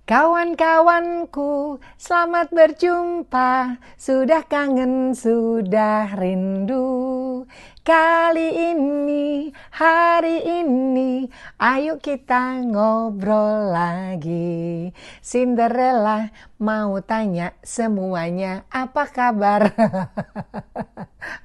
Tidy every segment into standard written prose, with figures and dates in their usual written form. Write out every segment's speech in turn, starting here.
Kawan-kawanku, selamat berjumpa. Sudah kangen, sudah rindu. Kali ini, hari ini, ayo kita ngobrol lagi. Cinderella mau tanya semuanya, apa kabar?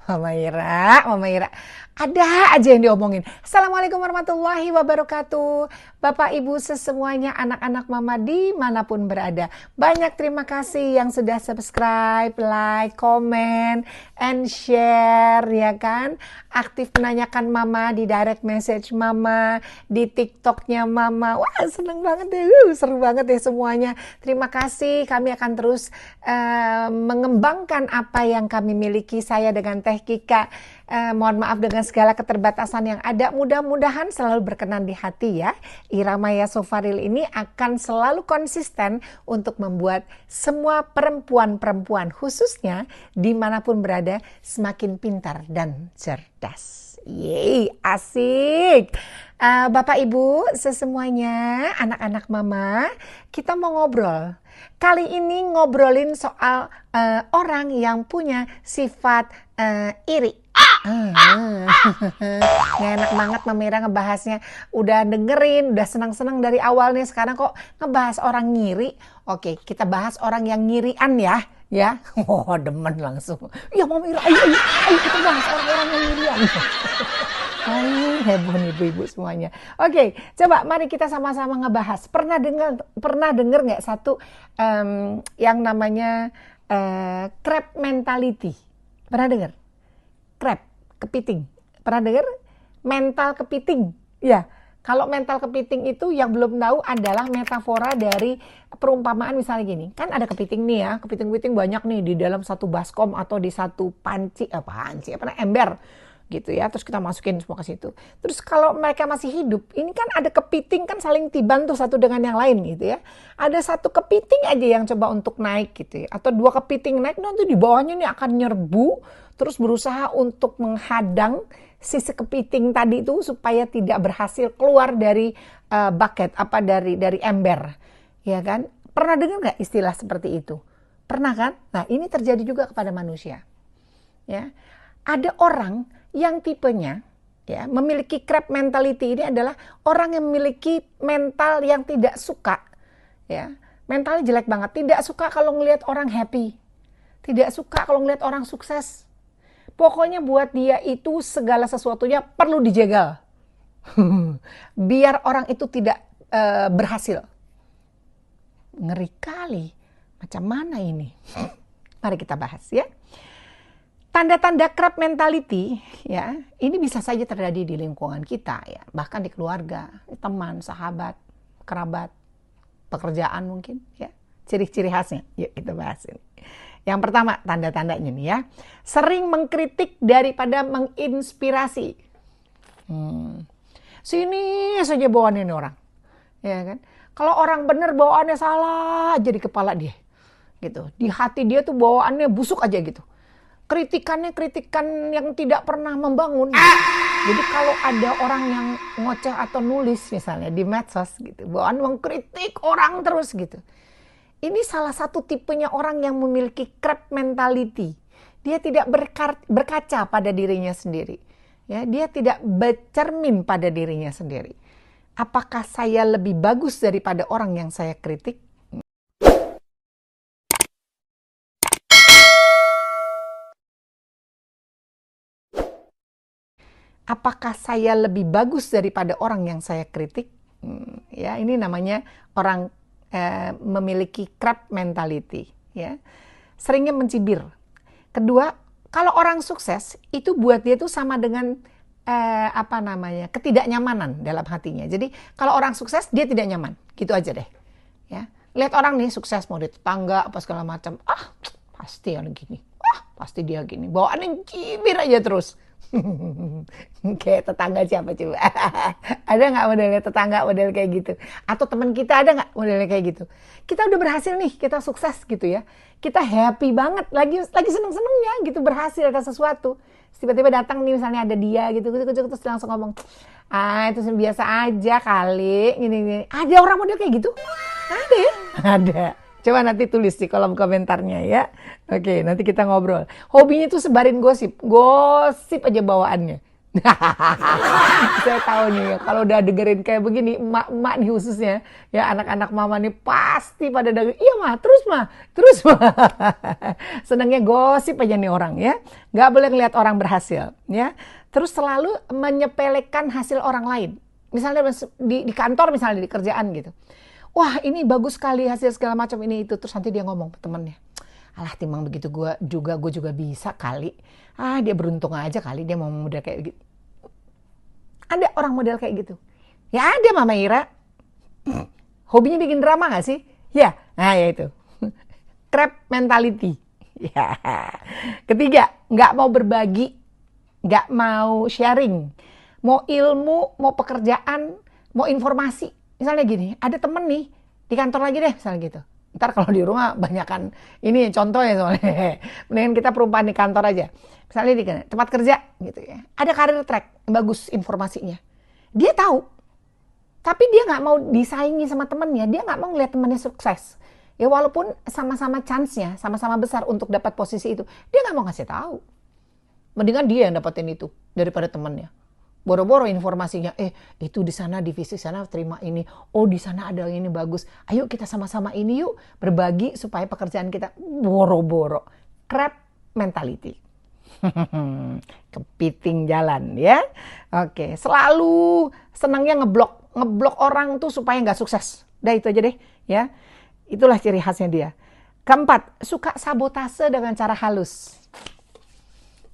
Mama Ira, ada aja yang diomongin. Assalamualaikum warahmatullahi wabarakatuh. Bapak Ibu semuanya, anak-anak Mama dimanapun berada. Banyak terima kasih yang sudah subscribe, like, comment, and share, ya kan? Aktif menanyakan Mama di direct message Mama, di TikToknya Mama. Wah, seneng banget deh, seru banget deh semuanya. Terima kasih, kami akan terus mengembangkan apa yang kami miliki. Saya dengan Teh Kika, mohon maaf dengan segala keterbatasan yang ada. Mudah-mudahan selalu berkenan di hati ya. Ira Maya Sofaril ini akan selalu konsisten untuk membuat semua perempuan-perempuan khususnya dimanapun berada semakin pintar dan cerdas. Yeay, asik. Bapak Ibu semuanya, anak-anak Mama, kita mau ngobrol. Kali ini ngobrolin soal orang yang punya sifat iri. Nggak enak banget Mama Ira ngebahasnya. Udah dengerin, udah senang-senang dari awal nih. Sekarang kok ngebahas orang ngiri. Oke, kita bahas orang yang ngirian ya. Oh, demen langsung. Ya Mama Ira, ayo kita bahas orang-orang yang ngirian. Hai, heboh nih ibu-ibu semuanya. Oke, coba mari kita sama-sama ngebahas. Pernah dengar nggak satu yang namanya crab mentality? Pernah dengar? Crab, kepiting. Pernah dengar? Mental kepiting. Ya, kalau mental kepiting itu yang belum tahu adalah metafora dari perumpamaan misalnya gini. Kan ada kepiting nih ya, kepiting-kepiting banyak nih di dalam satu baskom atau di satu ember gitu ya. Terus kita masukin semua ke situ. Terus kalau mereka masih hidup, ini kan ada kepiting kan saling tiban tuh satu dengan yang lain gitu ya. Ada satu kepiting aja yang coba untuk naik gitu ya. Atau dua kepiting naik, nanti di bawahnya nih akan nyerbu, terus berusaha untuk menghadang si kepiting tadi itu supaya tidak berhasil keluar dari bucket dari ember. Ya kan? Pernah dengar nggak istilah seperti itu? Pernah kan? Nah, ini terjadi juga kepada manusia. Ya. Ada orang yang tipenya ya memiliki crab mentality. Ini adalah orang yang memiliki mental yang tidak suka ya. Mentalnya jelek banget, tidak suka kalau ngelihat orang happy. Tidak suka kalau ngelihat orang sukses. Pokoknya buat dia itu segala sesuatunya perlu dijegal. Biar orang itu tidak berhasil. Ngeri kali. Macam mana ini? Mari kita bahas ya. Tanda-tanda crab mentality ya, ini bisa saja terjadi di lingkungan kita ya, bahkan di keluarga, teman, sahabat, kerabat, pekerjaan mungkin ya. Ciri-ciri khasnya, yuk kita bahas ini. Yang pertama tanda-tandanya nih ya, sering mengkritik daripada menginspirasi. Sini saja bawaannya ini orang, ya kan? Kalau orang bener bawaannya salah aja di kepala dia, gitu. Di hati dia tuh bawaannya busuk aja gitu. Kritikan yang tidak pernah membangun. Jadi kalau ada orang yang ngoceh atau nulis misalnya di medsos gitu, bawaan mengkritik orang terus gitu. Ini salah satu tipenya orang yang memiliki crab mentality. Dia tidak berkaca pada dirinya sendiri. Ya, dia tidak bercermin pada dirinya sendiri. Apakah saya lebih bagus daripada orang yang saya kritik? Apakah saya lebih bagus daripada orang yang saya kritik? Ya, ini namanya orang memiliki crab mentality. Ya, seringnya mencibir. Kedua, kalau orang sukses itu buat dia tuh sama dengan ketidaknyamanan dalam hatinya. Jadi kalau orang sukses dia tidak nyaman, gitu aja deh. Ya, lihat orang nih sukses mau di tetangga apa segala macam, pasti orang gini, pasti dia gini, bawaannya cibir aja terus. Kayak tetangga siapa coba? Ada nggak modelnya tetangga model kayak gitu? Atau teman kita ada nggak modelnya kayak gitu? Kita udah berhasil nih, kita sukses gitu ya. Kita happy banget, lagi seneng-senengnya gitu berhasil atas sesuatu. Tiba-tiba datang nih misalnya ada dia gitu, terus langsung ngomong, itu biasa aja kali, gini. Ada orang model kayak gitu? Ada ya? Ada. Coba nanti tulis di kolom komentarnya ya. Oke, nanti kita ngobrol. Hobinya tuh sebarin gosip. Gosip aja bawaannya. Saya tahu nih ya, kalau udah dengerin kayak begini, emak-emak nih khususnya, ya anak-anak mama nih pasti pada denger, iya mah, terus mah. Senangnya gosip aja nih orang ya. Gak boleh ngeliat orang berhasil ya. Terus selalu menyepelekan hasil orang lain. Misalnya di kantor, misalnya di kerjaan gitu. Wah ini bagus sekali hasil segala macam ini itu. Terus nanti dia ngomong ke temennya, alah timbang begitu gue juga bisa kali. Dia beruntung aja kali dia mau model kayak gitu. Ada orang model kayak gitu. Ya ada Mama Ira. Hobinya bikin drama gak sih? Ya, nah ya itu. Crab mentality. Ya. Ketiga, gak mau berbagi, gak mau sharing. Mau ilmu, mau pekerjaan, mau informasi. Misalnya gini, ada temen nih di kantor lagi deh, misalnya gitu. Ntar kalau di rumah banyakan ini contohnya soalnya. Mendingan kita perumpamaan di kantor aja. Misalnya di tempat kerja gitu ya. Ada karir track yang bagus informasinya. Dia tahu. Tapi dia nggak mau disaingi sama temennya. Dia nggak mau ngeliat temennya sukses. Ya walaupun sama-sama chance-nya, sama-sama besar untuk dapat posisi itu. Dia nggak mau ngasih tahu. Mendingan dia yang dapetin itu daripada temennya. Boro-boro informasinya, itu di sana divisi sana terima ini, oh di sana ada ini bagus, ayo kita sama-sama ini yuk berbagi supaya pekerjaan kita boro-boro. Crab mentality. Kepiting jalan ya. Oke, selalu senangnya ngeblok orang tuh supaya nggak sukses. Udah itu aja deh ya. Itulah ciri khasnya dia. Keempat, suka sabotase dengan cara halus.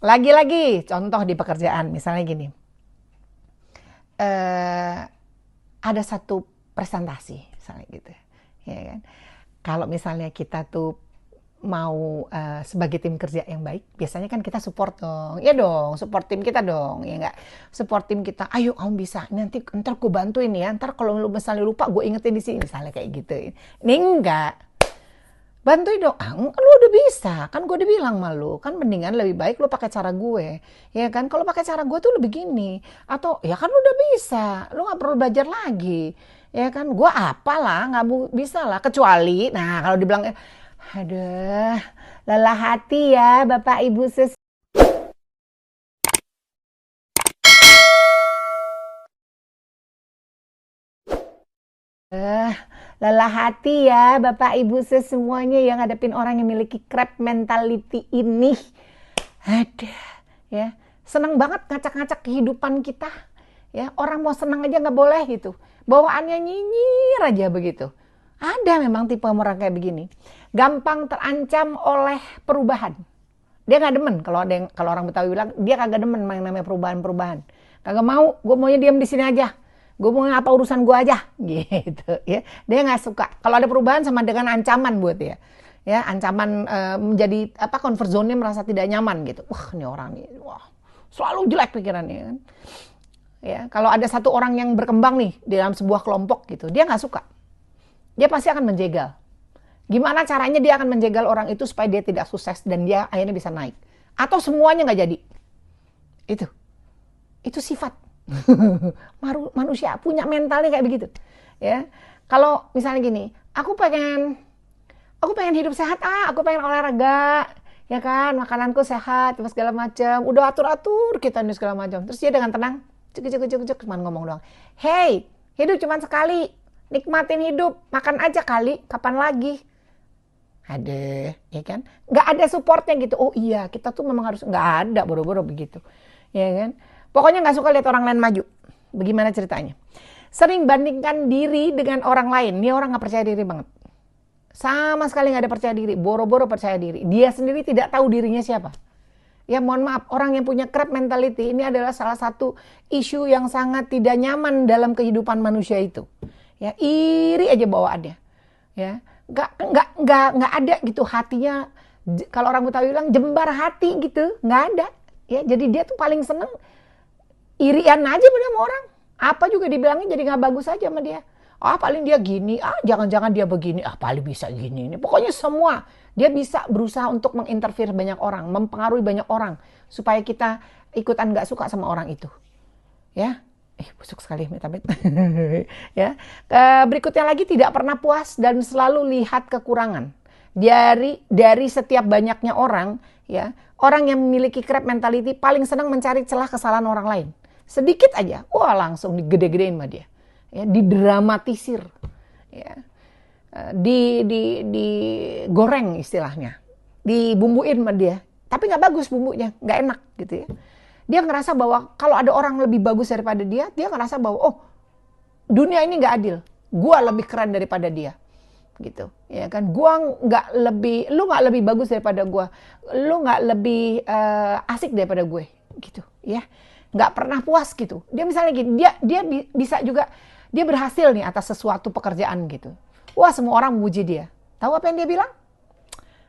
Lagi-lagi contoh di pekerjaan misalnya gini. Ada satu presentasi misalnya gitu ya kan. Kalau misalnya kita tuh mau sebagai tim kerja yang baik, biasanya kan kita support dong. Ya dong, support tim kita dong. Ya enggak? Support tim kita, ayo kamu bisa. Ntar gue bantuin ya. Ntar kalau lu misalnya lupa gue ingetin di sini misalnya kayak gitu. Ini enggak. Bantuin dong, lu udah bisa, kan gue udah bilang sama lu, kan mendingan lebih baik lu pakai cara gue, ya kan, kalau pakai cara gue tuh lebih gini, atau ya kan lu udah bisa, lu nggak perlu belajar lagi, ya kan, gue apalah, nggak bisa lah, kecuali, nah kalau dibilang, aduh, lelah hati ya Bapak Ibu lelah hati ya Bapak Ibu semuanya yang ngadepin orang yang memiliki crab mentality ini. Ada ya, senang banget ngacak-ngacak kehidupan kita. Ya, orang mau senang aja nggak boleh gitu. Bawaannya nyinyir aja begitu. Ada memang tipe orang kayak begini. Gampang terancam oleh perubahan. Dia nggak demen kalau orang Betawi bilang dia kagak demen yang namanya perubahan-perubahan. Kagak mau, gue maunya diam di sini aja. Gue mau apa urusan gue aja gitu ya. Dia nggak suka kalau ada perubahan sama dengan ancaman buat dia ya, ancaman menjadi comfort zone-nya, merasa tidak nyaman gitu. Wah ini orang nih, wah selalu jelek pikirannya kan ya. Kalau ada satu orang yang berkembang nih di dalam sebuah kelompok gitu, dia nggak suka, dia pasti akan menjegal. Gimana caranya dia akan menjegal orang itu supaya dia tidak sukses dan dia akhirnya bisa naik, atau semuanya nggak jadi. Itu sifat manusia punya mentalnya kayak begitu ya. Kalau misalnya gini, aku pengen hidup sehat, aku pengen olahraga ya kan, makananku sehat segala macam, udah atur kita ini segala macam. Terus dia dengan tenang cek cuma ngomong doang, hey hidup cuma sekali, nikmatin hidup, makan aja kali, kapan lagi. Ada ya kan, nggak ada supportnya gitu. Oh iya kita tuh memang harus, nggak ada, boro-boro begitu ya kan. Pokoknya nggak suka lihat orang lain maju. Bagaimana ceritanya? Sering bandingkan diri dengan orang lain. Ini orang nggak percaya diri banget. Sama sekali nggak ada percaya diri. Boro-boro percaya diri. Dia sendiri tidak tahu dirinya siapa. Ya mohon maaf, orang yang punya crab mentality ini adalah salah satu isu yang sangat tidak nyaman dalam kehidupan manusia itu. Ya iri aja bawaannya. Ya nggak ada gitu hatinya. Kalau orang Betawi bilang jembar hati gitu, nggak ada. Ya jadi dia tuh paling seneng irian aja sama orang. Apa juga dibilangnya jadi nggak bagus aja sama dia. Paling dia gini, jangan-jangan dia begini, paling bisa gini. Pokoknya semua dia bisa berusaha untuk menginterfere banyak orang, mempengaruhi banyak orang supaya kita ikutan nggak suka sama orang itu. Ya, Busuk sekali metabet. Ya. Berikutnya lagi, tidak pernah puas dan selalu lihat kekurangan. Dari setiap banyaknya orang, ya, orang yang memiliki crab mentality paling senang mencari celah kesalahan orang lain. Sedikit aja, wah langsung digede-gedein sama dia. Ya, didramatisir. Ya. Digoreng istilahnya. Dibumbuin sama dia. Tapi nggak bagus bumbunya, nggak enak gitu ya. Dia ngerasa bahwa kalau ada orang lebih bagus daripada dia ngerasa bahwa oh, dunia ini nggak adil. Gua lebih keren daripada dia. Gitu. Ya kan? Lu nggak lebih bagus daripada gua. Lu nggak lebih asik daripada gue. Gitu, ya. Nggak pernah puas gitu. Dia misalnya gini, dia bisa juga dia berhasil nih atas sesuatu pekerjaan gitu. Wah, semua orang memuji dia. Tahu apa yang dia bilang?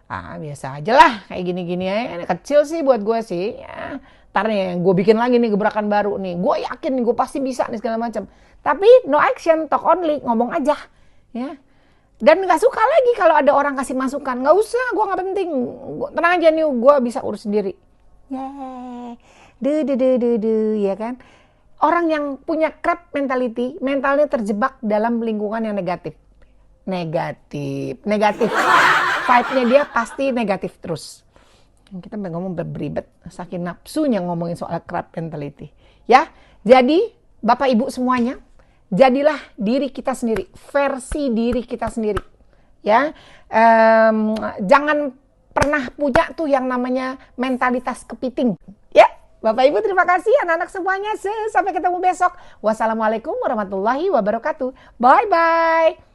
Biasa aja lah, kayak gini-gini aja. Kecil sih buat gue sih. Ya, ntar nih gue bikin lagi nih gebrakan baru nih. Gue yakin nih gue pasti bisa nih segala macam. Tapi no action, talk only, ngomong aja. Ya. Dan gak suka lagi kalau ada orang kasih masukan. Gak usah, gue gak penting. Tenang aja nih, gue bisa urus sendiri. Ya kan. Orang yang punya crab mentality, mentalnya terjebak dalam lingkungan yang negatif. Vibe-nya dia pasti negatif terus. Kita ngomong beribet, saking nafsunya ngomongin soal crab mentality. Ya, jadi Bapak Ibu semuanya, jadilah diri kita sendiri, versi diri kita sendiri. Ya, jangan pernah punya tuh yang namanya mentalitas kepiting. Ya, Bapak Ibu terima kasih, anak-anak semuanya. Sampai ketemu besok. Wassalamualaikum warahmatullahi wabarakatuh. Bye-bye.